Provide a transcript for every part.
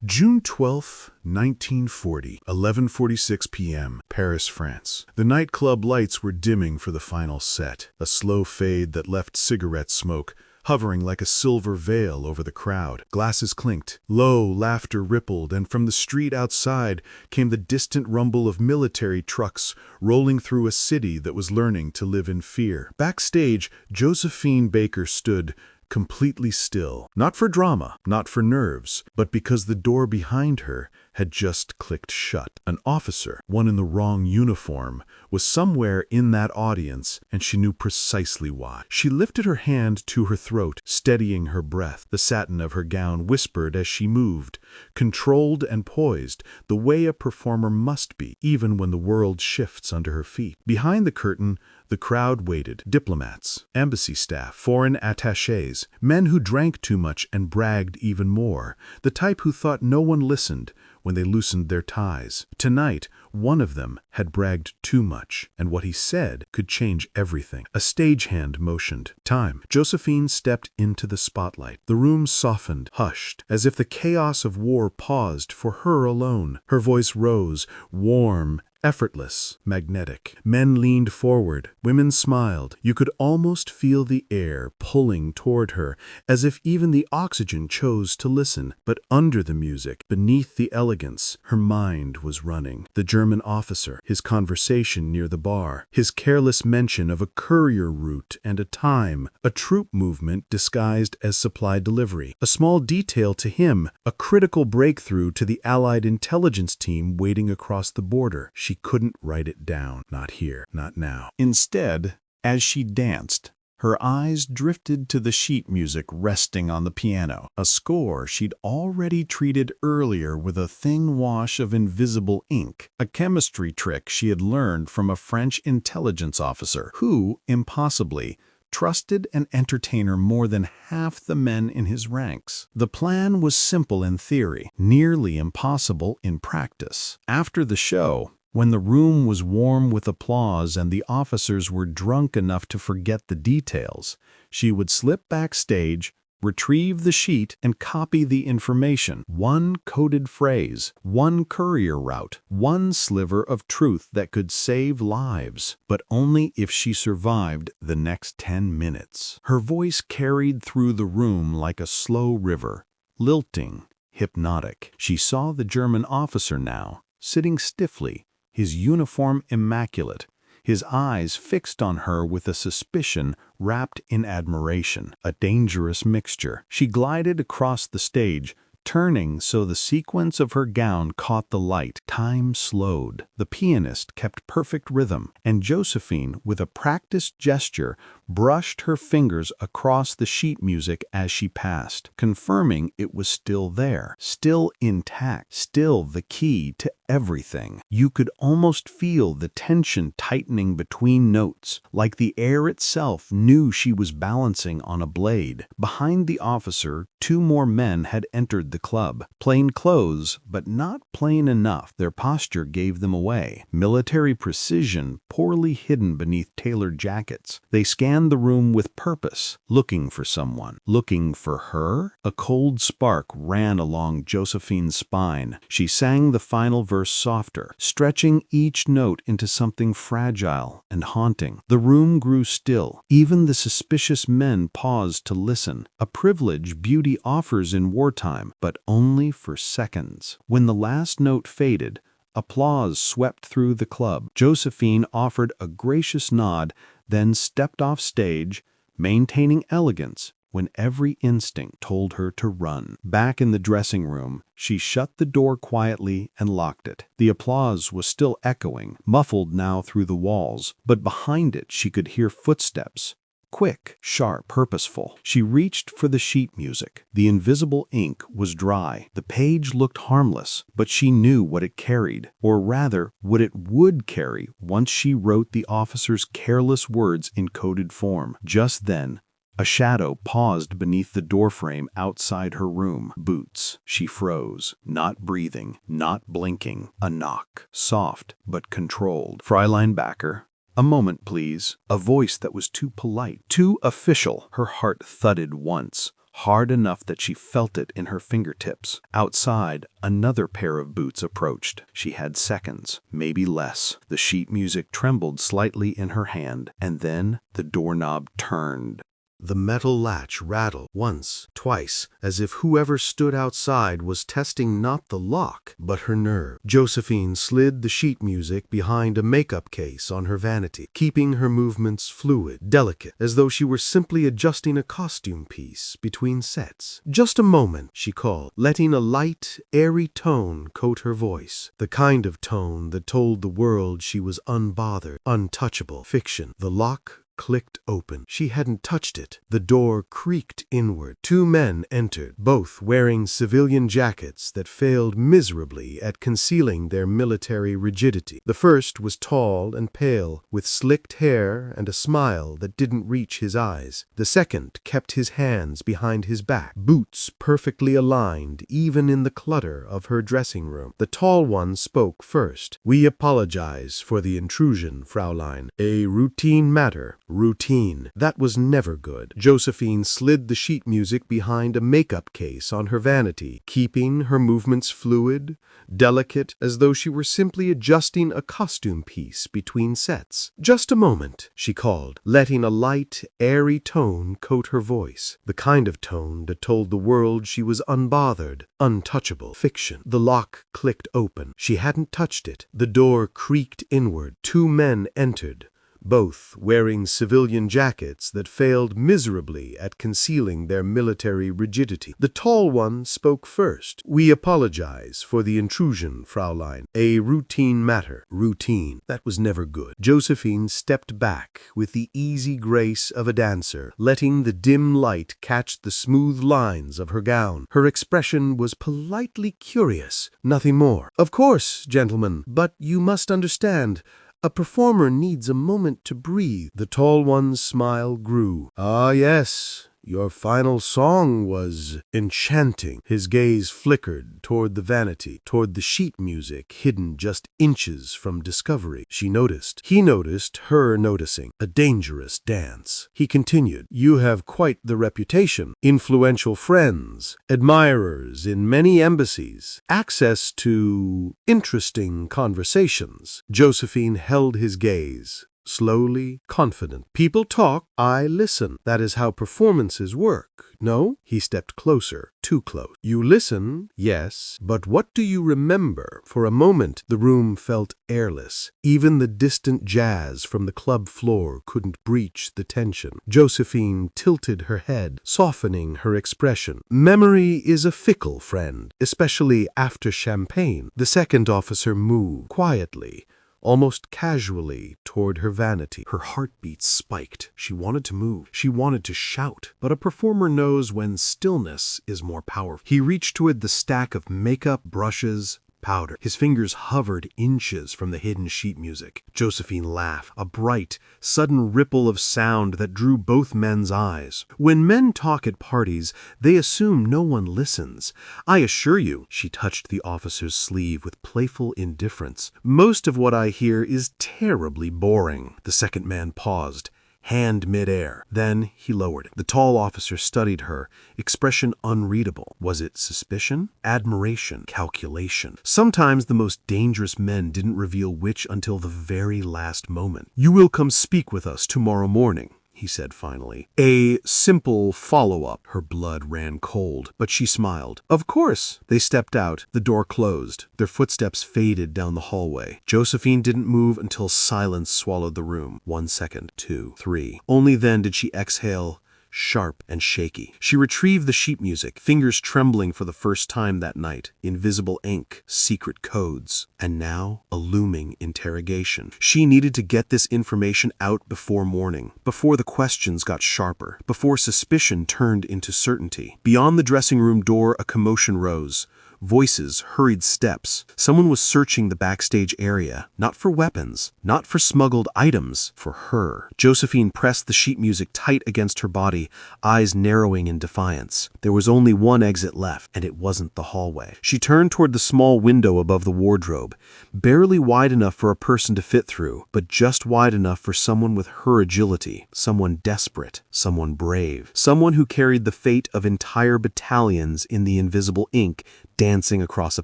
June 12, 1940, 11:46 p.m., Paris, France. The nightclub lights were dimming for the final set, a slow fade that left cigarette smoke hovering like a silver veil over the crowd. Glasses clinked, low laughter rippled, and from the street outside came the distant rumble of military trucks rolling through a city that was learning to live in fear. Backstage, Josephine Baker stood, completely still, not for drama, not for nerves, but because the door behind her had just clicked shut. An officer, one in the wrong uniform, was somewhere in that audience, and she knew precisely why. She lifted her hand to her throat, steadying her breath. The satin of her gown whispered as she moved, controlled and poised, the way a performer must be, even when the world shifts under her feet. Behind the curtain, the crowd waited. Diplomats, embassy staff, foreign attachés, men who drank too much and bragged even more, the type who thought no one listened when they loosened their ties. Tonight, one of them had bragged too much, and what he said could change everything. A stagehand motioned. Time. Josephine stepped into the spotlight. The room softened, hushed, as if the chaos of war paused for her alone. Her voice rose, warm, effortless, magnetic. Men leaned forward. Women smiled. You could almost feel the air pulling toward her, as if even the oxygen chose to listen. But under the music, beneath the elegance, her mind was running. The German officer, his conversation near the bar, his careless mention of a courier route and a time, a troop movement disguised as supply delivery. A small detail to him, a critical breakthrough to the Allied intelligence team waiting across the border. She couldn't write it down. Not here, not now. Instead, as she danced, her eyes drifted to the sheet music resting on the piano, a score she'd already treated earlier with a thin wash of invisible ink, a chemistry trick she had learned from a French intelligence officer who, impossibly, trusted and entertained her more than half the men in his ranks. The plan was simple in theory, nearly impossible in practice. After the show, when the room was warm with applause and the officers were drunk enough to forget the details, she would slip backstage, retrieve the sheet, and copy the information. One coded phrase, one courier route, one sliver of truth that could save lives, but only if she survived the next 10 minutes. Her voice carried through the room like a slow river, lilting, hypnotic. She saw the German officer now, sitting stiffly, his uniform immaculate, his eyes fixed on her with a suspicion wrapped in admiration, a dangerous mixture. She glided across the stage, turning so the sequence of her gown caught the light. Time slowed. The pianist kept perfect rhythm, and Josephine, with a practiced gesture, brushed her fingers across the sheet music as she passed, confirming it was still there, still intact, still the key to everything. You could almost feel the tension tightening between notes, like the air itself knew she was balancing on a blade. Behind the officer, 2 more men had entered the club. Plain clothes, but not plain enough. Their posture gave them away. Military precision poorly hidden beneath tailored jackets. They scanned the room with purpose, looking for someone. Looking for her? A cold spark ran along Josephine's spine. She sang the final verse softer, stretching each note into something fragile and haunting. The room grew still. Even the suspicious men paused to listen, a privilege beauty offers in wartime, but only for seconds. When the last note faded, applause swept through the club. Josephine offered a gracious nod, then stepped off stage, maintaining elegance when every instinct told her to run. Back in the dressing room, she shut the door quietly and locked it. The applause was still echoing, muffled now through the walls, but behind it she could hear footsteps. Quick, sharp, purposeful. She reached for the sheet music. The invisible ink was dry. The page looked harmless, but she knew what it carried, or rather, what it would carry once she wrote the officer's careless words in coded form. Just then, a shadow paused beneath the doorframe outside her room. Boots. She froze, not breathing, not blinking. A knock, soft but controlled. Fräulein Backer. A moment, please. A voice that was too polite, too official. Her heart thudded once, hard enough that she felt it in her fingertips. Outside, another pair of boots approached. She had seconds, maybe less. The sheet music trembled slightly in her hand, and then the doorknob turned. The metal latch rattled once, twice, as if whoever stood outside was testing not the lock, but her nerve. Josephine slid the sheet music behind a makeup case on her vanity, keeping her movements fluid, delicate, as though she were simply adjusting a costume piece between sets. "Just a moment," she called, letting a light, airy tone coat her voice, the kind of tone that told the world she was unbothered, untouchable. Fiction. The lock clicked open. She hadn't touched it. The door creaked inward. Two men entered, both wearing civilian jackets that failed miserably at concealing their military rigidity. The first was tall and pale, with slicked hair and a smile that didn't reach his eyes. The second kept his hands behind his back, boots perfectly aligned even in the clutter of her dressing room. The tall one spoke first. "We apologize for the intrusion, Fraulein. A routine matter." Routine. That was never good. Josephine slid the sheet music behind a makeup case on her vanity, keeping her movements fluid, delicate, as though she were simply adjusting a costume piece between sets. "Just a moment," she called, letting a light, airy tone coat her voice, the kind of tone that told the world she was unbothered, untouchable. Fiction. The lock clicked open. She hadn't touched it. The door creaked inward. Two men entered, both wearing civilian jackets that failed miserably at concealing their military rigidity. The tall one spoke first. "We apologize for the intrusion, Fraulein. A routine matter." Routine. That was never good. Josephine stepped back with the easy grace of a dancer, letting the dim light catch the smooth lines of her gown. Her expression was politely curious, nothing more. "Of course, gentlemen, but you must understand, a performer needs a moment to breathe." The tall one's smile grew. "Ah, yes. Your final song was enchanting." His gaze flickered toward the vanity, toward the sheet music hidden just inches from discovery. She noticed. He noticed her noticing. A dangerous dance. He continued, "You have quite the reputation. Influential friends, admirers in many embassies, access to interesting conversations." Josephine held his gaze. Slowly, confident. "People talk, I listen. That is how performances work, no?" He stepped closer, too close. "You listen, yes, but what do you remember?" For a moment, the room felt airless. Even the distant jazz from the club floor couldn't breach the tension. Josephine tilted her head, softening her expression. "Memory is a fickle friend, especially after champagne." The second officer moved quietly, almost casually, toward her vanity. Her heartbeat spiked. She wanted to move. She wanted to shout. But a performer knows when stillness is more powerful. He reached toward the stack of makeup, brushes, powder. His fingers hovered inches from the hidden sheet music. Josephine laughed, a bright, sudden ripple of sound that drew both men's eyes. "When men talk at parties, they assume no one listens. I assure you," she touched the officer's sleeve with playful indifference, "most of what I hear is terribly boring." The second man paused, hand mid-air. Then he lowered it. The tall officer studied her, expression unreadable. Was it suspicion? Admiration? Calculation? Sometimes the most dangerous men didn't reveal which until the very last moment. "You will come speak with us tomorrow morning," he said finally. "A simple follow-up." Her blood ran cold, but she smiled. "Of course." They stepped out. The door closed. Their footsteps faded down the hallway. Josephine didn't move until silence swallowed the room. 1 second, 2, 3. Only then did she exhale, sharp and shaky. She retrieved the sheet music, fingers trembling for the first time that night. Invisible ink, secret codes, and now a looming interrogation. She needed to get this information out before morning, before the questions got sharper, before suspicion turned into certainty. Beyond the dressing room door, a commotion rose. Voices, hurried steps. Someone was searching the backstage area, not for weapons, not for smuggled items, for her. Josephine pressed the sheet music tight against her body, eyes narrowing in defiance. There was only one exit left, and it wasn't the hallway. She turned toward the small window above the wardrobe, barely wide enough for a person to fit through, but just wide enough for someone with her agility, someone desperate, someone brave, someone who carried the fate of entire battalions in the invisible ink dancing across a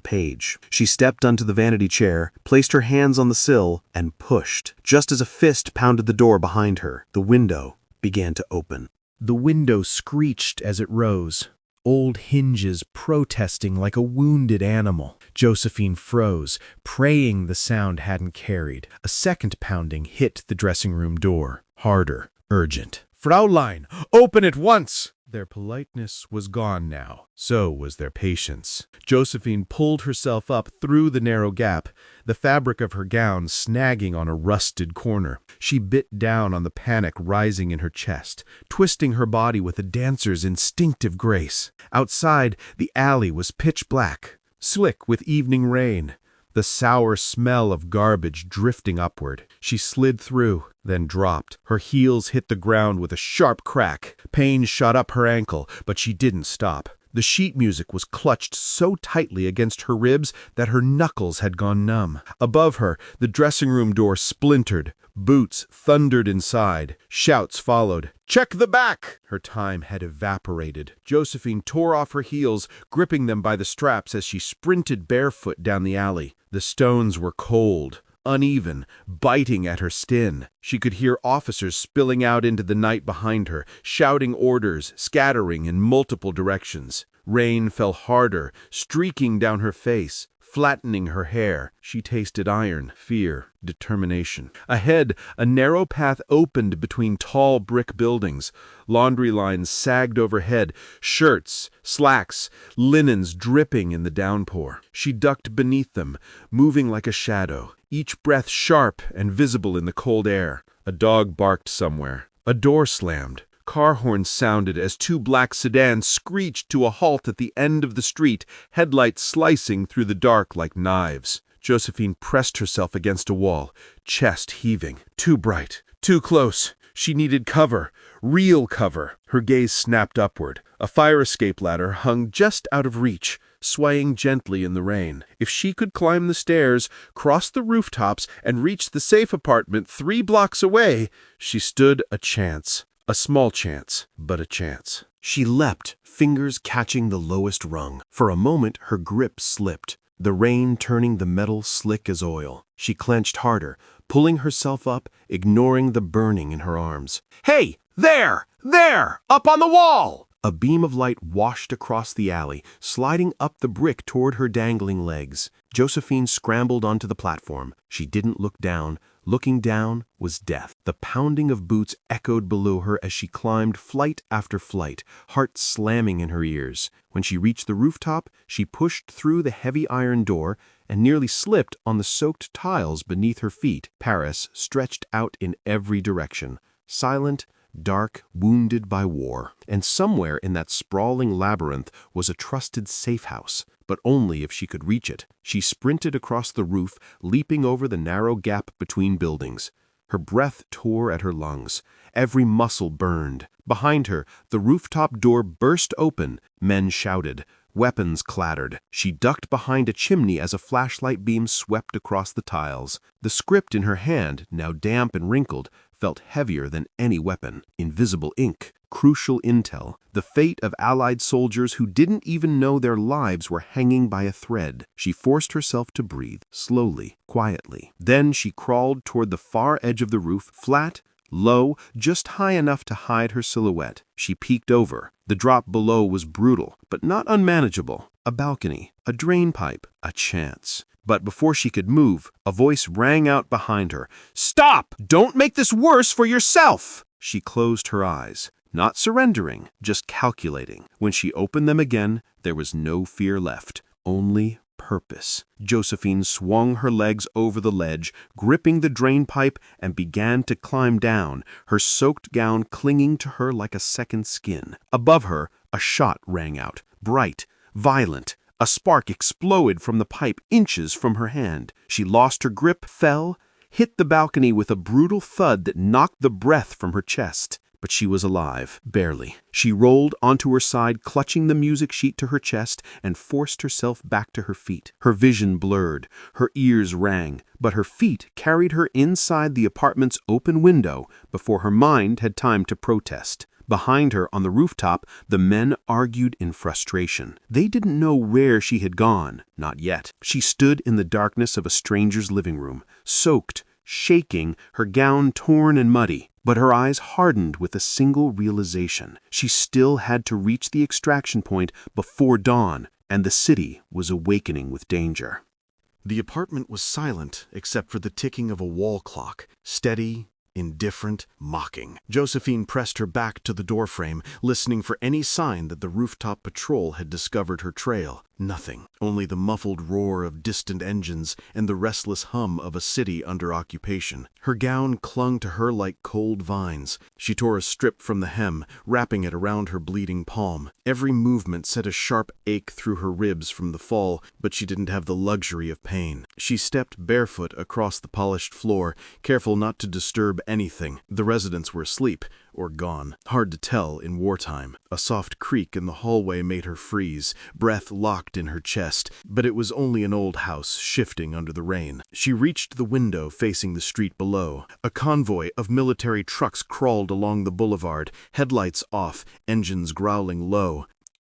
page. She stepped onto the vanity chair, placed her hands on the sill, and pushed. Just as a fist pounded the door behind her, the window began to open. The window screeched as it rose, old hinges protesting like a wounded animal. Josephine froze, praying the sound hadn't carried. A second pounding hit the dressing room door, harder, urgent. "Fraulein, open at once!" Their politeness was gone now. So was their patience. Josephine pulled herself up through the narrow gap, the fabric of her gown snagging on a rusted corner. She bit down on the panic rising in her chest, twisting her body with a dancer's instinctive grace. Outside, the alley was pitch black, slick with evening rain, the sour smell of garbage drifting upward. She slid through, then dropped. Her heels hit the ground with a sharp crack. Pain shot up her ankle, but she didn't stop. The sheet music was clutched so tightly against her ribs that her knuckles had gone numb. Above her, the dressing room door splintered. Boots thundered inside. Shouts followed. "Check the back!" Her time had evaporated. Josephine tore off her heels, gripping them by the straps as she sprinted barefoot down the alley. The stones were cold, uneven, biting at her skin. She could hear officers spilling out into the night behind her, shouting orders, scattering in multiple directions. Rain fell harder, streaking down her face, flattening her hair. She tasted iron, fear, determination. Ahead, a narrow path opened between tall brick buildings. Laundry lines sagged overhead, shirts, slacks, linens dripping in the downpour. She ducked beneath them, moving like a shadow, each breath sharp and visible in the cold air. A dog barked somewhere. A door slammed. Car horns sounded as two black sedans screeched to a halt at the end of the street, headlights slicing through the dark like knives. Josephine pressed herself against a wall, chest heaving. Too bright, too close. She needed cover, real cover. Her gaze snapped upward. A fire escape ladder hung just out of reach, swaying gently in the rain. If she could climb the stairs, cross the rooftops, and reach the safe apartment 3 blocks away, she stood a chance. A small chance, but a chance. She leapt, fingers catching the lowest rung. For a moment, her grip slipped, the rain turning the metal slick as oil. She clenched harder, pulling herself up, ignoring the burning in her arms. "Hey! There! There! Up on the wall!" A beam of light washed across the alley, sliding up the brick toward her dangling legs. Josephine scrambled onto the platform. She didn't look down. Looking down was death. The pounding of boots echoed below her as she climbed flight after flight, heart slamming in her ears. When she reached the rooftop, she pushed through the heavy iron door and nearly slipped on the soaked tiles beneath her feet. Paris stretched out in every direction, silent, dark, wounded by war. And somewhere in that sprawling labyrinth was a trusted safe house, but only if she could reach it. She sprinted across the roof, leaping over the narrow gap between buildings. Her breath tore at her lungs. Every muscle burned. Behind her, the rooftop door burst open. Men shouted. Weapons clattered. She ducked behind a chimney as a flashlight beam swept across the tiles. The script in her hand, now damp and wrinkled, felt heavier than any weapon. Invisible ink, crucial intel, the fate of Allied soldiers who didn't even know their lives were hanging by a thread. She forced herself to breathe, slowly, quietly. Then she crawled toward the far edge of the roof, flat, low, just high enough to hide her silhouette. She peeked over. The drop below was brutal, but not unmanageable. A balcony, a drain pipe, a chance. But before she could move, a voice rang out behind her. "Stop! Don't make this worse for yourself!" She closed her eyes, not surrendering, just calculating. When she opened them again, there was no fear left, only purpose. Josephine swung her legs over the ledge, gripping the drain pipe, and began to climb down, her soaked gown clinging to her like a second skin. Above her, a shot rang out, bright, violent, A spark exploded from the pipe inches from her hand. She lost her grip, fell, hit the balcony with a brutal thud that knocked the breath from her chest. But she was alive, barely. She rolled onto her side, clutching the music sheet to her chest, and forced herself back to her feet. Her vision blurred, her ears rang, but her feet carried her inside the apartment's open window before her mind had time to protest. Behind her on the rooftop, the men argued in frustration. They didn't know where she had gone, not yet. She stood in the darkness of a stranger's living room, soaked, shaking, her gown torn and muddy. But her eyes hardened with a single realization. She still had to reach the extraction point before dawn, and the city was awakening with danger. The apartment was silent except for the ticking of a wall clock, steady, indifferent, mocking. Josephine pressed her back to the doorframe, listening for any sign that the rooftop patrol had discovered her trail. Nothing, only the muffled roar of distant engines and the restless hum of a city under occupation. Her gown clung to her like cold vines. She tore a strip from the hem, wrapping it around her bleeding palm. Every movement sent a sharp ache through her ribs from the fall, but she didn't have the luxury of pain. She stepped barefoot across the polished floor, careful not to disturb anything. The residents were asleep, or gone. Hard to tell in wartime. A soft creak in the hallway made her freeze, breath locked in her chest, but it was only an old house shifting under the rain. She reached the window facing the street below. A convoy of military trucks crawled along the boulevard, headlights off, engines growling low.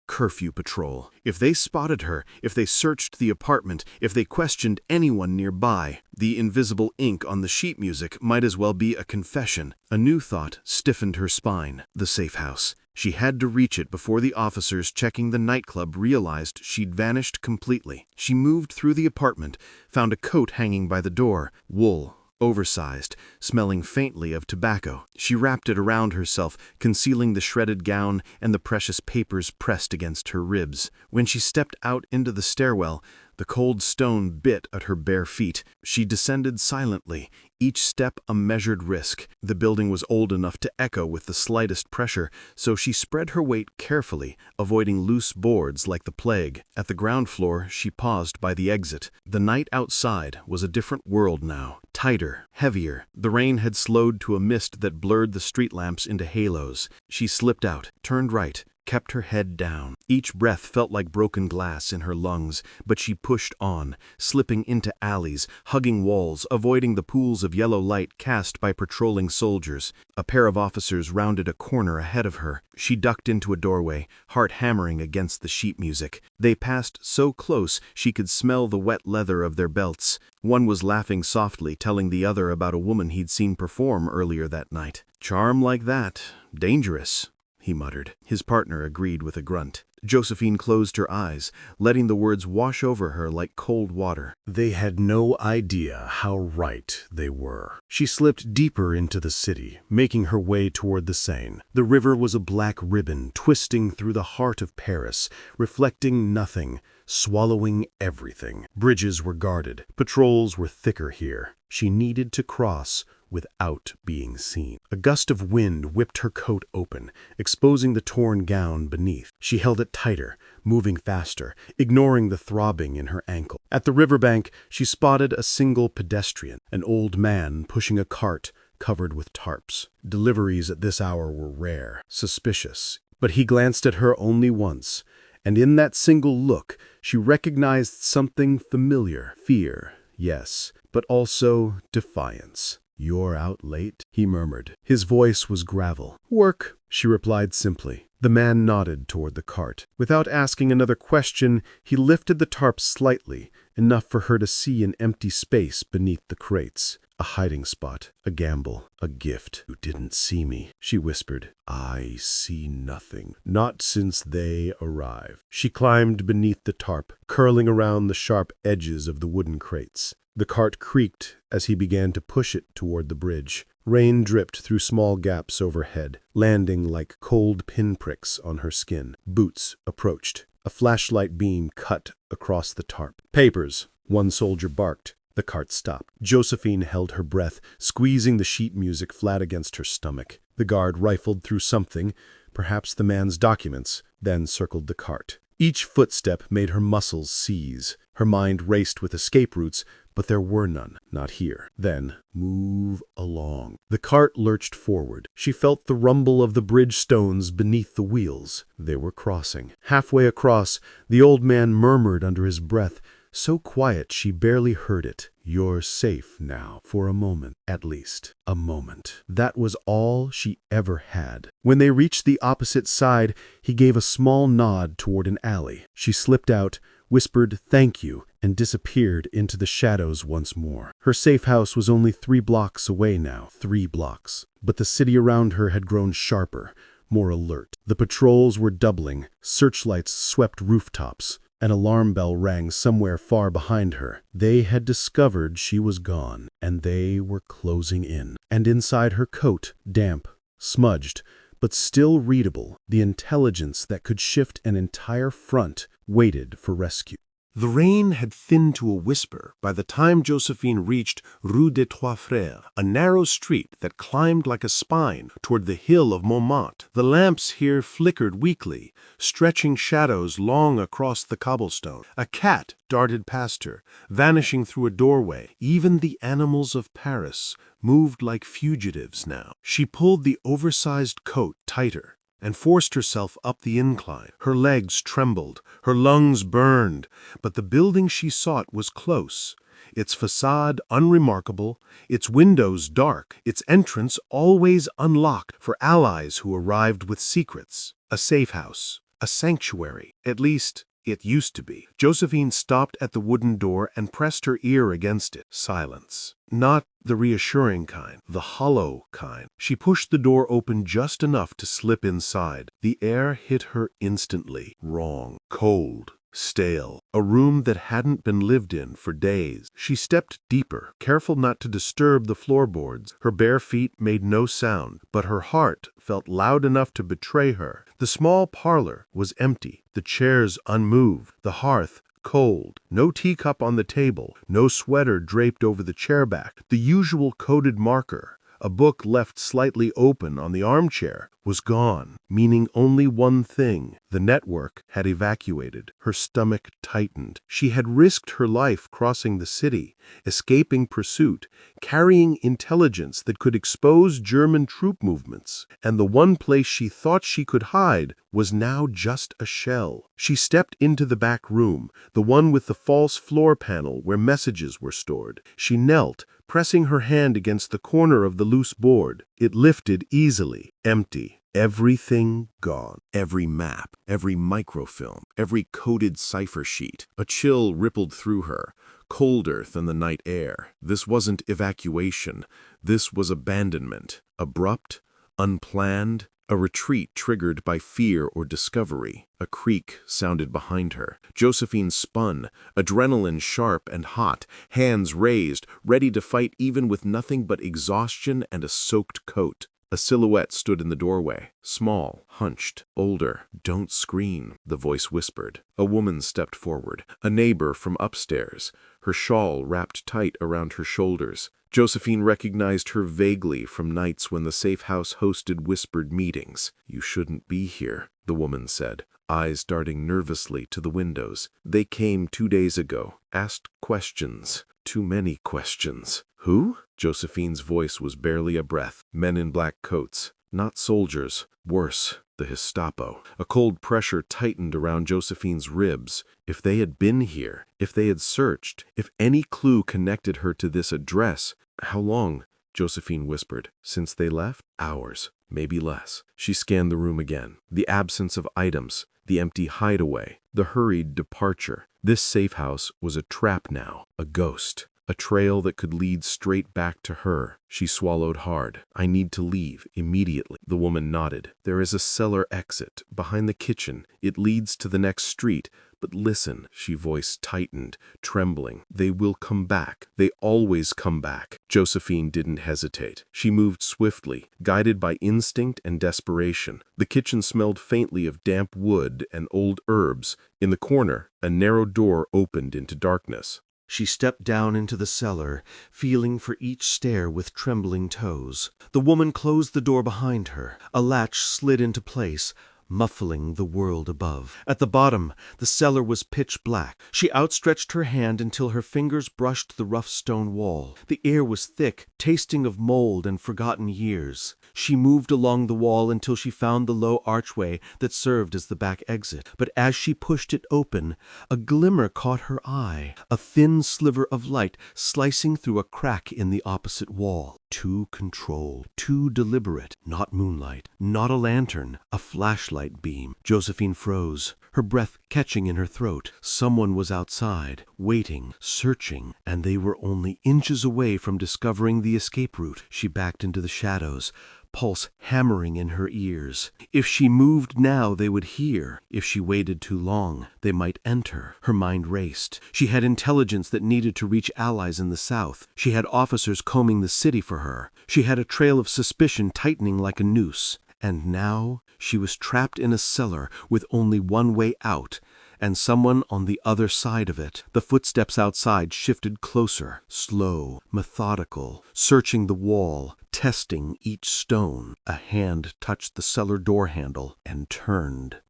Curfew patrol. If they spotted her, if they searched the apartment, if they questioned anyone nearby, the invisible ink on the sheet music might as well be a confession. A new thought stiffened her spine. The safe house. She had to reach it before the officers checking the nightclub realized she'd vanished completely. She moved through the apartment, found a coat hanging by the door, wool. Oversized, smelling faintly of tobacco. She wrapped it around herself, concealing the shredded gown and the precious papers pressed against her ribs. When she stepped out into the stairwell, the cold stone bit at her bare feet. She descended silently, each step a measured risk. The building was old enough to echo with the slightest pressure, so she spread her weight carefully, avoiding loose boards like the plague. At the ground floor, she paused by the exit. The night outside was a different world now, tighter, heavier. The rain had slowed to a mist that blurred the street lamps into halos. She slipped out, turned right, kept her head down. Each breath felt like broken glass in her lungs, but she pushed on, slipping into alleys, hugging walls, avoiding the pools of yellow light cast by patrolling soldiers. A pair of officers rounded a corner ahead of her. She ducked into a doorway, heart hammering against the sheet music. They passed so close she could smell the wet leather of their belts. One was laughing softly, telling the other about a woman he'd seen perform earlier that night. Charm like that, dangerous, he muttered. His partner agreed with a grunt. Josephine closed her eyes, letting the words wash over her like cold water. They had no idea how right they were. She slipped deeper into the city, making her way toward the Seine. The river was a black ribbon twisting through the heart of Paris, reflecting nothing, swallowing everything. Bridges were guarded. Patrols were thicker here. She needed to cross without being seen. A gust of wind whipped her coat open, exposing the torn gown beneath. She held it tighter, moving faster, ignoring the throbbing in her ankle. At the riverbank, she spotted a single pedestrian, an old man pushing a cart covered with tarps. Deliveries at this hour were rare, suspicious, but he glanced at her only once, and in that single look, she recognized something familiar. Fear, yes, but also defiance. "You're out late," he murmured. His voice was gravel. "Work," she replied simply. The man nodded toward the cart. Without asking another question, he lifted the tarp slightly, enough for her to see an empty space beneath the crates. A hiding spot, a gamble, a gift. "You didn't see me," she whispered. "I see nothing. Not since they arrived." She climbed beneath the tarp, curling around the sharp edges of the wooden crates. The cart creaked as he began to push it toward the bridge. Rain dripped through small gaps overhead, landing like cold pinpricks on her skin. Boots approached. A flashlight beam cut across the tarp. "Papers," one soldier barked. The cart stopped. Josephine held her breath, squeezing the sheet music flat against her stomach. The guard rifled through something, perhaps the man's documents, then circled the cart. Each footstep made her muscles seize. Her mind raced with escape routes, but there were none, not here. Then, move along. The cart lurched forward. She felt the rumble of the bridge stones beneath the wheels. They were crossing. Halfway across, the old man murmured under his breath, so quiet she barely heard it. "You're safe now, for a moment, at least. A moment." That was all she ever had. When they reached the opposite side, he gave a small nod toward an alley. She slipped out, whispered "thank you," and disappeared into the shadows once more. Her safe house was only 3 blocks away now. 3 blocks. But the city around her had grown sharper, more alert. The patrols were doubling, searchlights swept rooftops. An alarm bell rang somewhere far behind her. They had discovered she was gone, and they were closing in. And inside her coat, damp, smudged, but still readable, the intelligence that could shift an entire front waited for rescue. The rain had thinned to a whisper by the time Josephine reached Rue des Trois Frères, a narrow street that climbed like a spine toward the hill of Montmartre. The lamps here flickered weakly, stretching shadows long across the cobblestone. A cat darted past her, vanishing through a doorway. Even the animals of Paris moved like fugitives now. She pulled the oversized coat tighter and forced herself up the incline. Her legs trembled, her lungs burned, but the building she sought was close, its facade unremarkable, its windows dark, its entrance always unlocked for allies who arrived with secrets. A safe house, a sanctuary, at least it used to be. Josephine stopped at the wooden door and pressed her ear against it. Silence. Not the reassuring kind, the hollow kind. She pushed the door open just enough to slip inside. The air hit her instantly. Wrong. Cold. Stale. A room that hadn't been lived in for days. She stepped deeper, careful not to disturb the floorboards. Her bare feet made no sound, but her heart felt loud enough to betray her. The small parlor was empty, the chairs unmoved, the hearth cold. No teacup on the table, no sweater draped over the chairback. The usual coded marker, a book left slightly open on the armchair, was gone, meaning only one thing. The network had evacuated. Her stomach tightened. She had risked her life crossing the city, escaping pursuit, carrying intelligence that could expose German troop movements, and the one place she thought she could hide was now just a shell. She stepped into the back room, the one with the false floor panel where messages were stored. She knelt, pressing her hand against the corner of the loose board. It lifted easily, empty. Everything gone. Every map, every microfilm, every coded cipher sheet. A chill rippled through her, colder than the night air. This wasn't evacuation. This was abandonment. Abrupt, unplanned, a retreat triggered by fear or discovery. A creak sounded behind her. Josephine spun, adrenaline sharp and hot, hands raised, ready to fight even with nothing but exhaustion and a soaked coat. A silhouette stood in the doorway, small, hunched, older. "Don't scream," the voice whispered. A woman stepped forward, a neighbor from upstairs, her shawl wrapped tight around her shoulders. Josephine recognized her vaguely from nights when the safe house hosted whispered meetings. "You shouldn't be here," the woman said, eyes darting nervously to the windows. "They came 2 days ago, asked questions. Too many questions." "Who?" Josephine's voice was barely a breath. "Men in black coats. Not soldiers. Worse, the Gestapo." A cold pressure tightened around Josephine's ribs. If they had been here, if they had searched, if any clue connected her to this address. "How long?" Josephine whispered. "Since they left?" "Hours, maybe less." She scanned the room again. The absence of items, the empty hideaway, the hurried departure. This safe house was a trap now, a ghost. A trail that could lead straight back to her. She swallowed hard. "I need to leave immediately." The woman nodded. "There is a cellar exit behind the kitchen. It leads to the next street. But listen," she voice tightened, trembling. "They will come back. They always come back." Josephine didn't hesitate. She moved swiftly, guided by instinct and desperation. The kitchen smelled faintly of damp wood and old herbs. In the corner, a narrow door opened into darkness. She stepped down into the cellar, feeling for each stair with trembling toes. The woman closed the door behind her. A latch slid into place. muffling the world above. At the bottom, the cellar was pitch black. She outstretched her hand until her fingers brushed the rough stone wall. The air was thick, tasting of mold and forgotten years. She moved along the wall until she found the low archway that served as the back exit. But as she pushed it open, a glimmer caught her eye, a thin sliver of light slicing through a crack in the opposite wall. Too controlled, too deliberate. Not moonlight, not a lantern, a flashlight beam. Josephine froze, her breath catching in her throat. Someone was outside, waiting, searching, and they were only inches away from discovering the escape route. She backed into the shadows, pulse hammering in her ears. If she moved now, they would hear. If she waited too long, they might enter. Her mind raced. She had intelligence that needed to reach allies in the south. She had officers combing the city for her. She had a trail of suspicion tightening like a noose. And now she was trapped in a cellar with only one way out, and someone on the other side of it. The footsteps outside shifted closer, slow, methodical, searching the wall, testing each stone. A hand touched the cellar door handle and turned.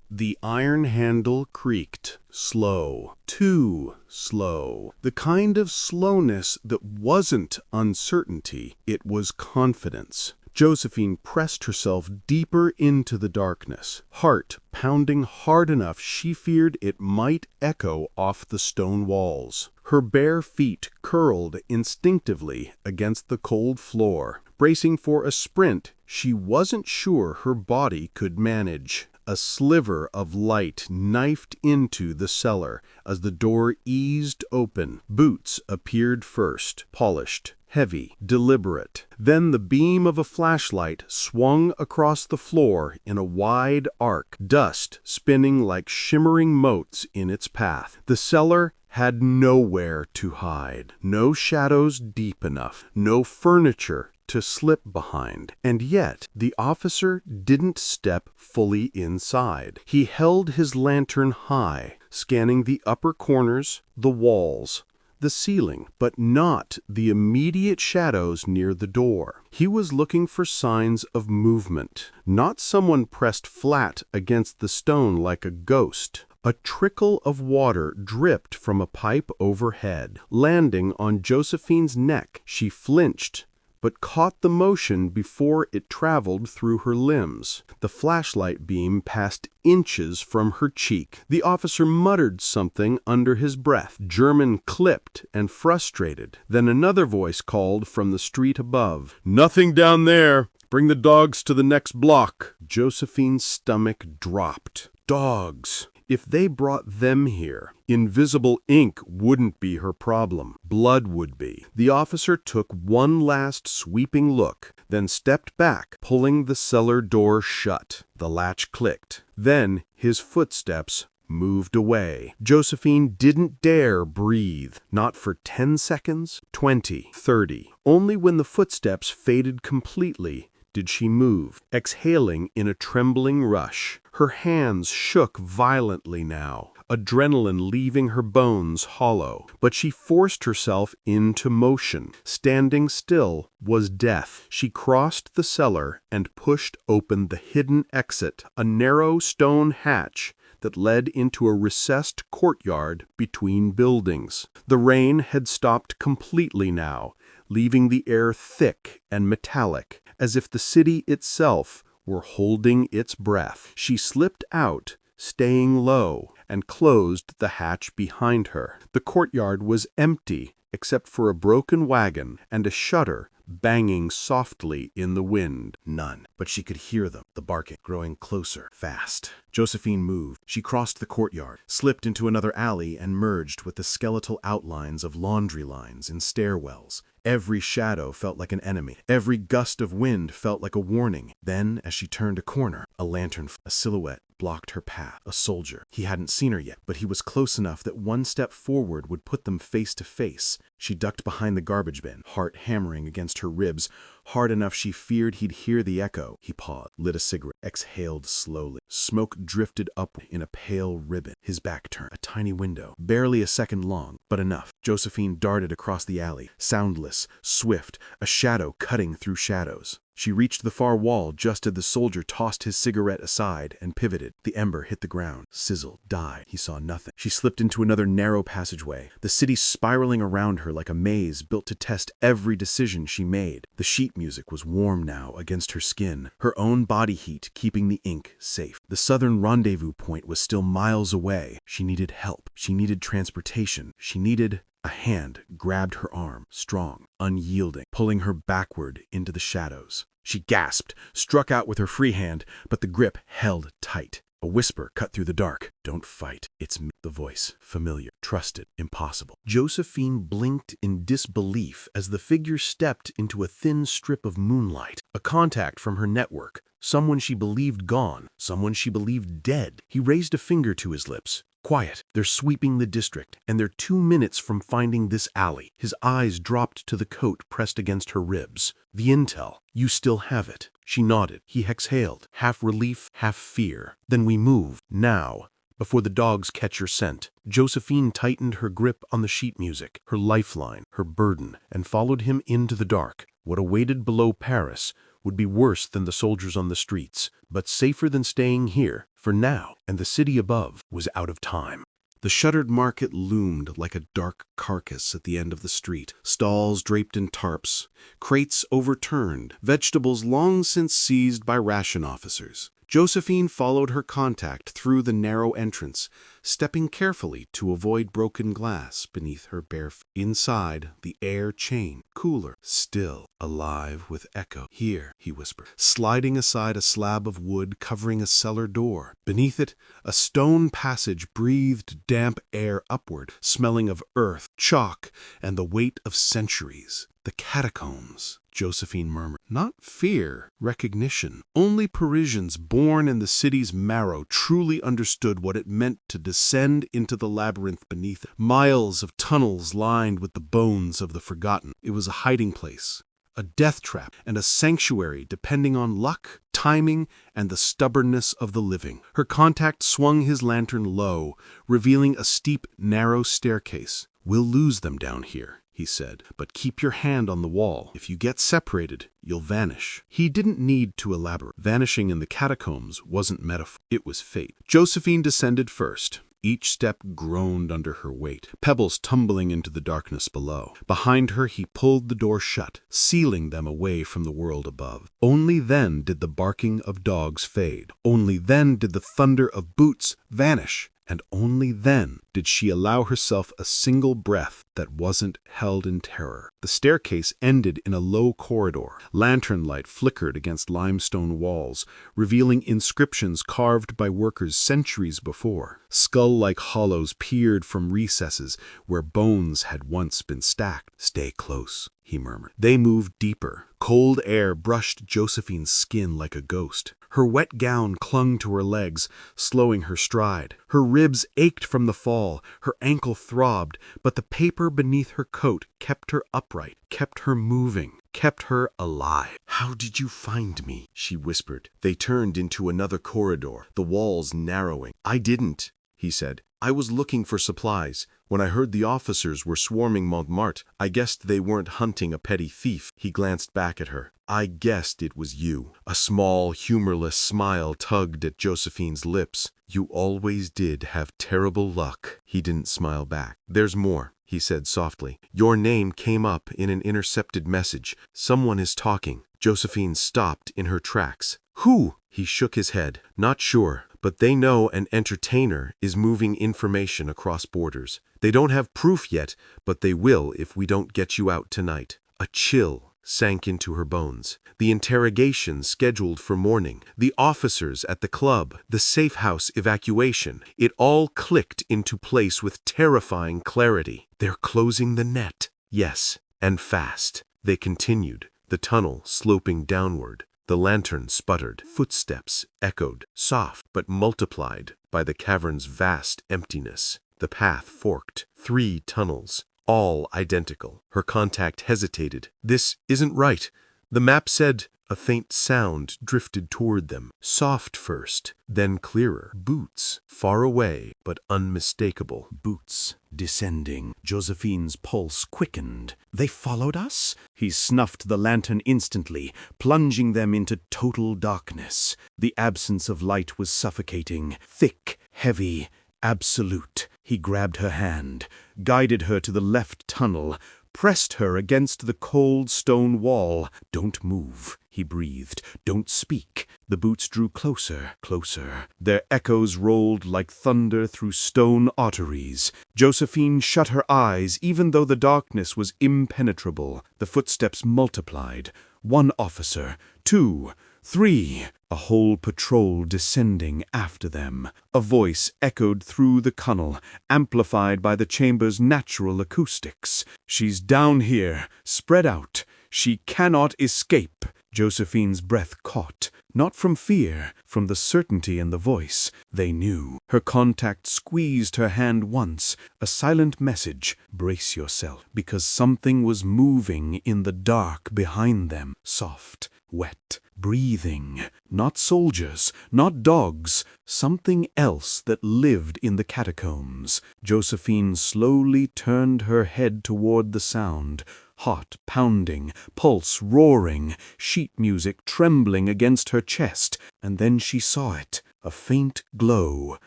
The iron handle creaked, slow, too slow. The kind of slowness that wasn't uncertainty, it was confidence. Josephine pressed herself deeper into the darkness, heart pounding hard enough she feared it might echo off the stone walls. Her bare feet curled instinctively against the cold floor. Bracing for a sprint she wasn't sure her body could manage. A sliver of light knifed into the cellar as the door eased open. Boots appeared first, polished, heavy, deliberate. Then the beam of a flashlight swung across the floor in a wide arc, dust spinning like shimmering motes in its path. The cellar had nowhere to hide, no shadows deep enough, no furniture to slip behind. And yet, the officer didn't step fully inside. He held his lantern high, scanning the upper corners, the walls, the ceiling, but not the immediate shadows near the door. He was looking for signs of movement, not someone pressed flat against the stone like a ghost. A trickle of water dripped from a pipe overhead, landing on Josephine's neck. She flinched, but caught the motion before it traveled through her limbs. The flashlight beam passed inches from her cheek. The officer muttered something under his breath, German clipped and frustrated. Then another voice called from the street above, "Nothing down there! Bring the dogs to the next block!" Josephine's stomach dropped. Dogs! If they brought them here, invisible ink wouldn't be her problem. Blood would be. The officer took one last sweeping look, then stepped back, pulling the cellar door shut. The latch clicked. Then his footsteps moved away. Josephine didn't dare breathe. Not for 10 seconds, 20, 30. Only when the footsteps faded completely did she move, exhaling in a trembling rush. Her hands shook violently now, adrenaline leaving her bones hollow. But she forced herself into motion. Standing still was death. She crossed the cellar and pushed open the hidden exit, a narrow stone hatch that led into a recessed courtyard between buildings. The rain had stopped completely now, leaving the air thick and metallic, as if the city itself were holding its breath. She slipped out, staying low, and closed the hatch behind her. The courtyard was empty, except for a broken wagon and a shutter banging softly in the wind. None, but she could hear them, the barking, growing closer, fast. Josephine moved. She crossed the courtyard, slipped into another alley, and merged with the skeletal outlines of laundry lines in stairwells. Every shadow felt like an enemy. Every gust of wind felt like a warning. Then, as she turned a corner, a lantern, a silhouette, blocked her path. A soldier. He hadn't seen her yet, but he was close enough that one step forward would put them face to face. She ducked behind the garbage bin, heart hammering against her ribs, hard enough she feared he'd hear the echo. He paused, lit a cigarette, exhaled slowly. Smoke drifted up in a pale ribbon. His back turned. A tiny window, barely a second long, but enough. Josephine darted across the alley, soundless, swift, a shadow cutting through shadows. She reached the far wall just as the soldier tossed his cigarette aside and pivoted. The ember hit the ground, sizzled, died. He saw nothing. She slipped into another narrow passageway, the city spiraling around her like a maze built to test every decision she made. The sheet music was warm now against her skin, her own body heat keeping the ink safe. The southern rendezvous point was still miles away. She needed help. She needed transportation. She needed... A hand grabbed her arm, strong, unyielding, pulling her backward into the shadows. She gasped, struck out with her free hand, but the grip held tight. A whisper cut through the dark. "Don't fight. It's me." The voice, familiar, trusted, impossible. Josephine blinked in disbelief as the figure stepped into a thin strip of moonlight. A contact from her network. Someone she believed gone. Someone she believed dead. He raised a finger to his lips. Quiet. They're sweeping the district, and they're 2 minutes from finding this alley. His eyes dropped to the coat pressed against her ribs. The intel. You still have it. She nodded. He exhaled, half relief, half fear. Then we move. Now. Before the dogs catch your scent. Josephine tightened her grip on the sheet music, her lifeline, her burden, and followed him into the dark. What awaited below Paris would be worse than the soldiers on the streets, but safer than staying here, for now, and the city above was out of time. The shuttered market loomed like a dark carcass at the end of the street, stalls draped in tarps, crates overturned, vegetables long since seized by ration officers. Josephine followed her contact through the narrow entrance, stepping carefully to avoid broken glass beneath her bare feet. Inside, the air changed, cooler, still, alive with echo. "Here," he whispered, sliding aside a slab of wood covering a cellar door. Beneath it, a stone passage breathed damp air upward, smelling of earth, chalk, and the weight of centuries. "The catacombs," Josephine murmured. Not fear, recognition. Only Parisians born in the city's marrow truly understood what it meant to descend into the labyrinth beneath it. Miles of tunnels lined with the bones of the forgotten. It was a hiding place, a death trap, and a sanctuary depending on luck, timing, and the stubbornness of the living. Her contact swung his lantern low, revealing a steep, narrow staircase. "We'll lose them down here," he said, "but keep your hand on the wall. If you get separated, you'll vanish." He didn't need to elaborate. Vanishing in the catacombs wasn't metaphor. It was fate. Josephine descended first. Each step groaned under her weight, pebbles tumbling into the darkness below. Behind her, he pulled the door shut, sealing them away from the world above. Only then did the barking of dogs fade. Only then did the thunder of boots vanish. And only then did she allow herself a single breath that wasn't held in terror. The staircase ended in a low corridor. Lantern light flickered against limestone walls, revealing inscriptions carved by workers centuries before. Skull-like hollows peered from recesses where bones had once been stacked. "Stay close," he murmured. They moved deeper. Cold air brushed Josephine's skin like a ghost. Her wet gown clung to her legs, slowing her stride. Her ribs ached from the fall, her ankle throbbed, but the paper beneath her coat kept her upright, kept her moving, kept her alive. "How did you find me?" she whispered. They turned into another corridor, the walls narrowing. "I didn't," he said. "I was looking for supplies. When I heard the officers were swarming Montmartre, I guessed they weren't hunting a petty thief." He glanced back at her. "I guessed it was you." A small, humorless smile tugged at Josephine's lips. "You always did have terrible luck." He didn't smile back. "There's more," he said softly. "Your name came up in an intercepted message. Someone is talking." Josephine stopped in her tracks. "Who?" He shook his head. "Not sure, but they know an entertainer is moving information across borders. They don't have proof yet, but they will if we don't get you out tonight." A chill sank into her bones. The interrogation scheduled for morning, the officers at the club, the safe house evacuation, it all clicked into place with terrifying clarity. "They're closing the net." Yes, and fast. They continued, the tunnel sloping downward. The lantern sputtered. Footsteps echoed, soft but multiplied by the cavern's vast emptiness. The path forked. 3 tunnels, all identical. Her contact hesitated. "This isn't right. The map said..." A faint sound drifted toward them, soft first, then clearer. Boots, far away but unmistakable. Boots descending. Josephine's pulse quickened. They followed us? He snuffed the lantern instantly, plunging them into total darkness. The absence of light was suffocating, thick, heavy, absolute. He grabbed her hand, guided her to the left tunnel, pressed her against the cold stone wall. "Don't move," he breathed. "Don't speak." The boots drew closer, closer. Their echoes rolled like thunder through stone arteries. Josephine shut her eyes, even though the darkness was impenetrable. The footsteps multiplied. One officer, two, three. A whole patrol descending after them. A voice echoed through the tunnel, amplified by the chamber's natural acoustics. "She's down here, spread out. She cannot escape." Josephine's breath caught, not from fear, from the certainty in the voice. They knew. Her contact squeezed her hand once, a silent message: "Brace yourself," because something was moving in the dark behind them, soft, wet, breathing. Not soldiers, not dogs, something else that lived in the catacombs. Josephine slowly turned her head toward the sound. Heart pounding, pulse roaring, sheet music trembling against her chest, and then she saw it, a faint glow,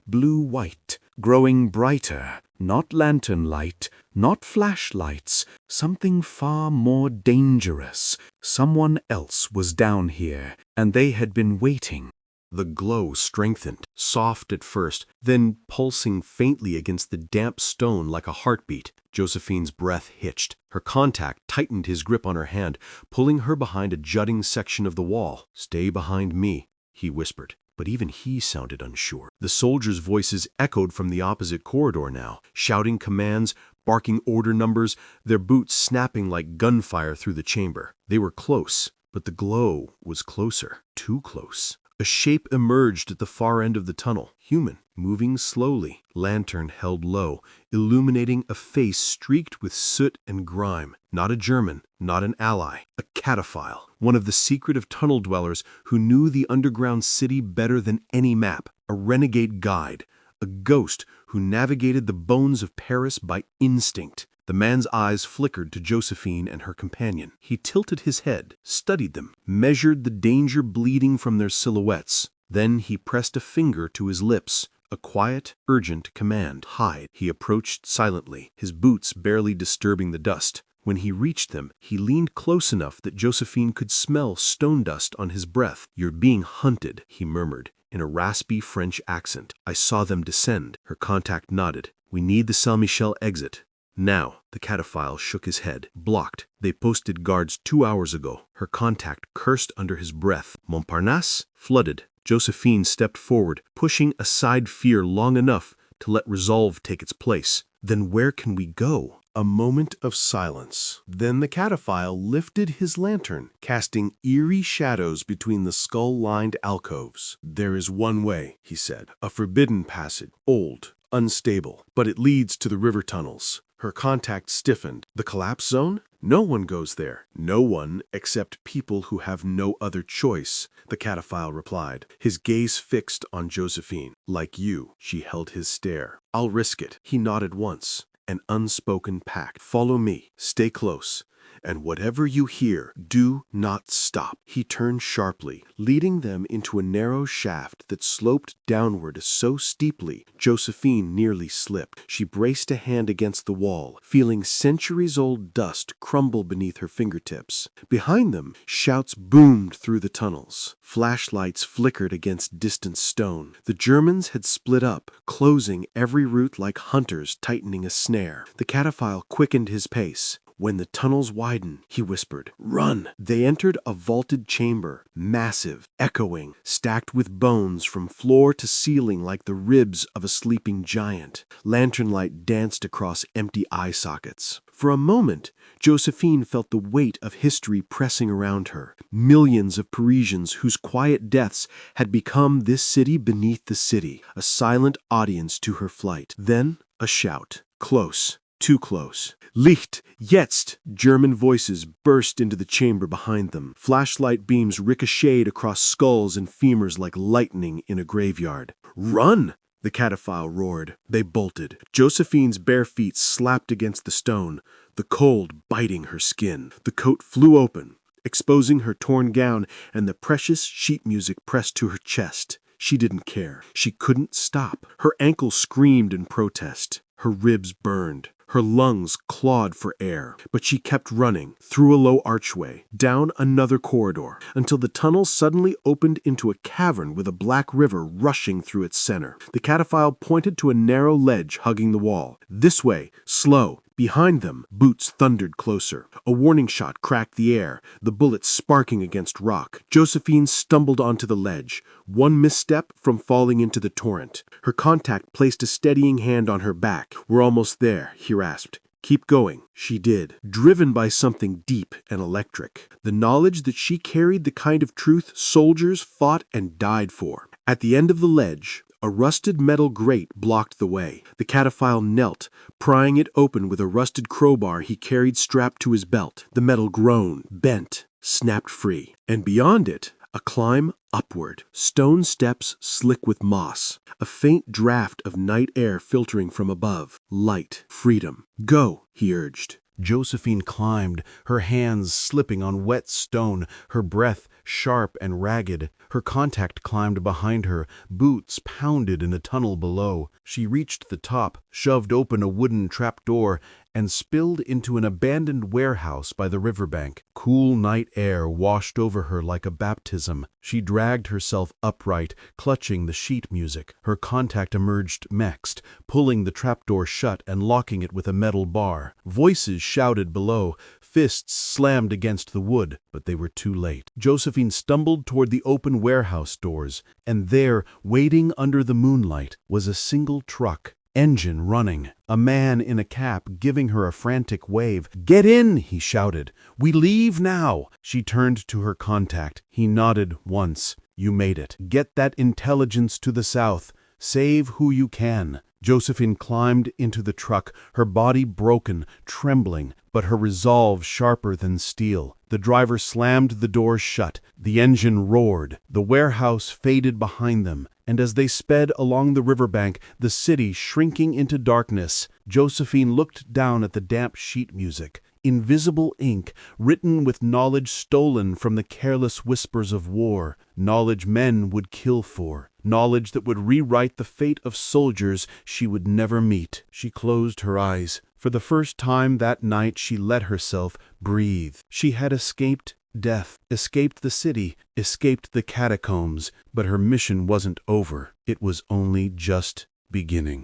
blue-white, growing brighter, not lantern light, not flashlights, something far more dangerous. Someone else was down here, and they had been waiting. The glow strengthened, soft at first, then pulsing faintly against the damp stone like a heartbeat. Josephine's breath hitched. Her contact tightened his grip on her hand, pulling her behind a jutting section of the wall. "Stay behind me," he whispered. But even he sounded unsure. The soldiers' voices echoed from the opposite corridor now, shouting commands, barking order numbers, their boots snapping like gunfire through the chamber. They were close, but the glow was closer, too close. A shape emerged at the far end of the tunnel, human, moving slowly, lantern held low, illuminating a face streaked with soot and grime. Not a German, not an ally, a cataphile, one of the secretive tunnel dwellers who knew the underground city better than any map, a renegade guide, a ghost who navigated the bones of Paris by instinct. The man's eyes flickered to Josephine and her companion. He tilted his head, studied them, measured the danger bleeding from their silhouettes. Then he pressed a finger to his lips, a quiet, urgent command. "Hide." He approached silently, his boots barely disturbing the dust. When he reached them, he leaned close enough that Josephine could smell stone dust on his breath. "You're being hunted," he murmured, in a raspy French accent. "I saw them descend." Her contact nodded. "We need the Saint-Michel exit." Now, the cataphile shook his head. "Blocked. They posted guards 2 hours ago." Her contact cursed under his breath. "Montparnasse?" Flooded. Josephine stepped forward, pushing aside fear long enough to let resolve take its place. "Then where can we go?" A moment of silence. Then the cataphile lifted his lantern, casting eerie shadows between the skull-lined alcoves. "There is one way," he said. "A forbidden passage. Old, unstable, but it leads to the river tunnels." Her contact stiffened. "The collapse zone? No one goes there." "No one except people who have no other choice," the cataphile replied, his gaze fixed on Josephine. "Like you." She held his stare. "I'll risk it." He nodded once. An unspoken pact. "Follow me. Stay close. And whatever you hear, do not stop." He turned sharply, leading them into a narrow shaft that sloped downward so steeply, Josephine nearly slipped. She braced a hand against the wall, feeling centuries-old dust crumble beneath her fingertips. Behind them, shouts boomed through the tunnels. Flashlights flickered against distant stone. The Germans had split up, closing every route like hunters tightening a snare. The cataphile quickened his pace. "When the tunnels widen," he whispered, "run!" They entered a vaulted chamber, massive, echoing, stacked with bones from floor to ceiling like the ribs of a sleeping giant. Lantern light danced across empty eye sockets. For a moment, Josephine felt the weight of history pressing around her. Millions of Parisians whose quiet deaths had become this city beneath the city, a silent audience to her flight. Then a shout. Close. Too close. Licht, jetzt! German voices burst into the chamber behind them. Flashlight beams ricocheted across skulls and femurs like lightning in a graveyard. Run! The cataphile roared. They bolted. Josephine's bare feet slapped against the stone, the cold biting her skin. The coat flew open, exposing her torn gown, and the precious sheet music pressed to her chest. She didn't care. She couldn't stop. Her ankle screamed in protest. Her ribs burned. Her lungs clawed for air. But she kept running, through a low archway, down another corridor, until the tunnel suddenly opened into a cavern with a black river rushing through its center. The cataphile pointed to a narrow ledge hugging the wall. This way, slow. Behind them, boots thundered closer. A warning shot cracked the air, the bullet sparking against rock. Josephine stumbled onto the ledge, one misstep from falling into the torrent. Her contact placed a steadying hand on her back. "We're almost there," he rasped. "Keep going." She did, driven by something deep and electric. The knowledge that she carried the kind of truth soldiers fought and died for. At the end of the ledge, a rusted metal grate blocked the way. The cataphile knelt, prying it open with a rusted crowbar he carried strapped to his belt. The metal groaned, bent, snapped free. And beyond it, a climb upward. Stone steps slick with moss. A faint draft of night air filtering from above. Light. Freedom. "Go," he urged. Josephine climbed, her hands slipping on wet stone, her breath sharp and ragged. Her contact climbed behind her, boots pounded in the tunnel below. She reached the top, shoved open a wooden trapdoor, and spilled into an abandoned warehouse by the riverbank. Cool night air washed over her like a baptism. She dragged herself upright, clutching the sheet music. Her contact emerged next, pulling the trapdoor shut and locking it with a metal bar. Voices shouted below, fists slammed against the wood, but they were too late. Josephine stumbled toward the open warehouse doors, and there, waiting under the moonlight, was a single truck. Engine running, a man in a cap giving her a frantic wave. "Get in!" he shouted. "We leave now!" She turned to her contact. He nodded once. "You made it. Get that intelligence to the south. Save who you can." Josephine climbed into the truck, her body broken, trembling, but her resolve sharper than steel. The driver slammed the door shut. The engine roared. The warehouse faded behind them, and as they sped along the riverbank, the city shrinking into darkness, Josephine looked down at the damp sheet music. Invisible ink, written with knowledge stolen from the careless whispers of war, knowledge men would kill for, knowledge that would rewrite the fate of soldiers she would never meet. She closed her eyes. For the first time that night she let herself breathe. She had escaped death, escaped the city, escaped the catacombs, but her mission wasn't over. It was only just beginning.